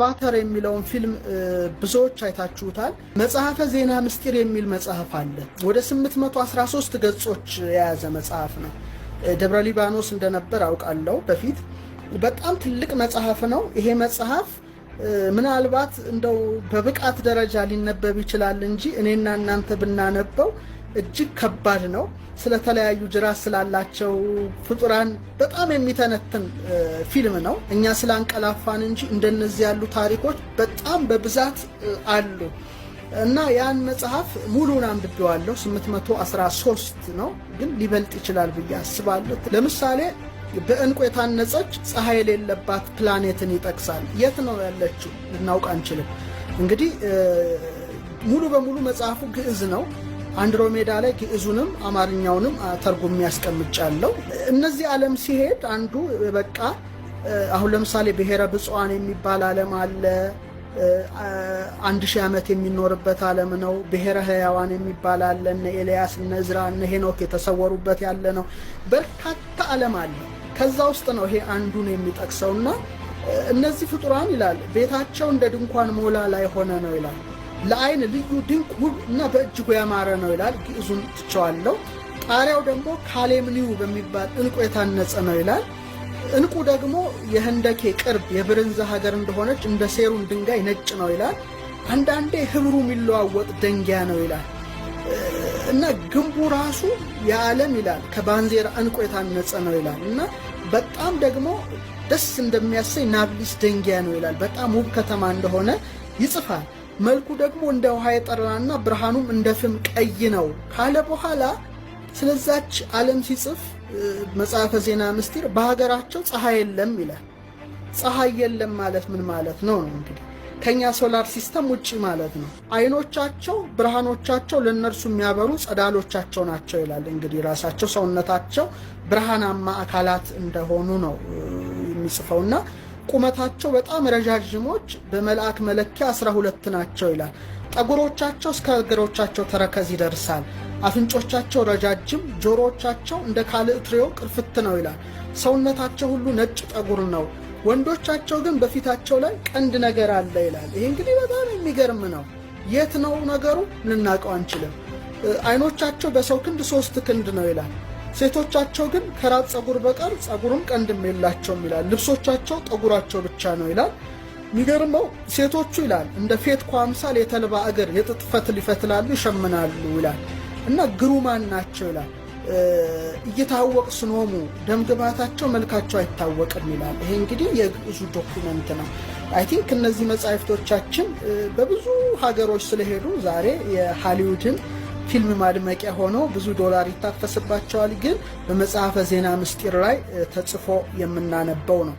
አቫታር የሚለውን ፊልም ብዙዎች አይታችሁታል። መጽሐፈ ዜና ምስጢር የሚል መጽሐፍ አለ። ወደ 813 ገጾች የያዘ መጽሐፍ ነው። ደብረ ሊባኖስ እንደነበር አውቃለሁ በፊት። በጣም ትልቅ መጽሐፍ ነው። ይሄ መጽሐፍ ምናልባት እንደው በብቃት ደረጃ ሊነበብ ይችላል እንጂ እኔና እናንተ ብናነበው እጅግ ከባድ ነው። ስለተለያዩ ጅራት ስላላቸው ፍጡራን በጣም የሚተነትን ፊልም ነው። እኛ ስላንቀላፋን እንጂ እንደነዚህ ያሉ ታሪኮች በጣም በብዛት አሉ እና ያን መጽሐፍ ሙሉን አንብቤዋለሁ። 813 ነው፣ ግን ሊበልጥ ይችላል ብዬ አስባለሁ። ለምሳሌ በእንቁ የታነጸች ፀሐይ የሌለባት ፕላኔትን ይጠቅሳል። የት ነው ያለችው ልናውቅ አንችልም። እንግዲህ ሙሉ በሙሉ መጽሐፉ ግዕዝ ነው። አንድሮሜዳ ላይ ግዕዙንም አማርኛውንም ተርጉም ያስቀምጫለሁ። እነዚህ ዓለም ሲሄድ አንዱ በቃ አሁን ለምሳሌ ብሔረ ብፁዓን የሚባል ዓለም አለ። 1000 ዓመት የሚኖርበት ዓለም ነው። ብሔረ ሕያዋን የሚባል አለ። እነ ኤልያስ እነ ዕዝራ እነ ሄኖክ የተሰወሩበት ያለ ነው። በርካታ ዓለም አለ። ከዛ ውስጥ ነው ይሄ አንዱን የሚጠቅሰውና እነዚህ ፍጡራን ይላል ቤታቸው እንደ ድንኳን ሞላ ላይ ሆነ ነው ይላል። ለአይን ልዩ ድንቅ ውብ እና በእጅጉ ያማረ ነው ይላል። ግዕዙን ትቸዋለሁ። ጣሪያው ደግሞ ካሌምኒው በሚባል እንቁ የታነጸ ነው ይላል። እንቁ ደግሞ የህንደኬ ቅርብ የብርንዛ ሀገር እንደሆነች እንደ ሴሩን ድንጋይ ነጭ ነው ይላል። አንዳንዴ ህብሩ የሚለዋወጥ ደንጊያ ነው ይላል እና ግንቡ ራሱ የዓለም ይላል ከባንዜራ እንቁ የታነጸ ነው ይላል እና በጣም ደግሞ ደስ እንደሚያሰኝ ናብሊስ ደንጊያ ነው ይላል። በጣም ውብ ከተማ እንደሆነ ይጽፋል። መልኩ ደግሞ እንደ ውሃ የጠራና ብርሃኑም እንደ ፍም ቀይ ነው ካለ በኋላ ስለዛች ዓለም ሲጽፍ መጽሐፈ ዜና ምስጢር በሀገራቸው ፀሐይ የለም ይላል። ፀሐይ የለም ማለት ምን ማለት ነው? እንግዲህ ከኛ ሶላር ሲስተም ውጪ ማለት ነው። አይኖቻቸው ብርሃኖቻቸው ለነርሱ የሚያበሩ ጸዳሎቻቸው ናቸው ይላል። እንግዲህ ራሳቸው ሰውነታቸው ብርሃናማ አካላት እንደሆኑ ነው የሚጽፈውና ቁመታቸው በጣም ረጃጅሞች በመልአክ መለኪያ 12 ናቸው ይላል። ጠጉሮቻቸው እስከ እግሮቻቸው ተረከዝ ይደርሳል። አፍንጮቻቸው ረጃጅም፣ ጆሮዎቻቸው እንደ ካልዕ ትሬው ቅርፍት ነው ይላል። ሰውነታቸው ሁሉ ነጭ ጠጉር ነው። ወንዶቻቸው ግን በፊታቸው ላይ ቀንድ ነገር አለ ይላል። ይሄ እንግዲህ በጣም የሚገርም ነው። የት ነው ነገሩ ልናውቀው አንችልም። አይኖቻቸው በሰው ክንድ 3 ክንድ ነው ይላል። ሴቶቻቸው ግን ከራስ ፀጉር በቀር ፀጉርም ቀንድም የላቸውም ይላል። ልብሶቻቸው ጠጉራቸው ብቻ ነው ይላል። የሚገርመው ሴቶቹ ይላል እንደ ፌትኳ አምሳል የተልባ እግር የጥጥ ፈትል ይፈትላሉ ይሸምናሉ ይላል እና ግሩማን ናቸው ይላል። እየታወቅ ስኖሙ ደምግባታቸው መልካቸው አይታወቅም ይላል። ይሄ እንግዲህ የግዕዙ ዶኩመንት ነው። አይ ቲንክ እነዚህ መጻሕፍቶቻችን በብዙ ሀገሮች ስለሄዱ ዛሬ የሃሊውድን ፊልም ማድመቂያ ሆነው ብዙ ዶላር ይታፈስባቸዋል። ግን በመጽሐፈ ዜና ምስጢር ላይ ተጽፎ የምናነበው ነው።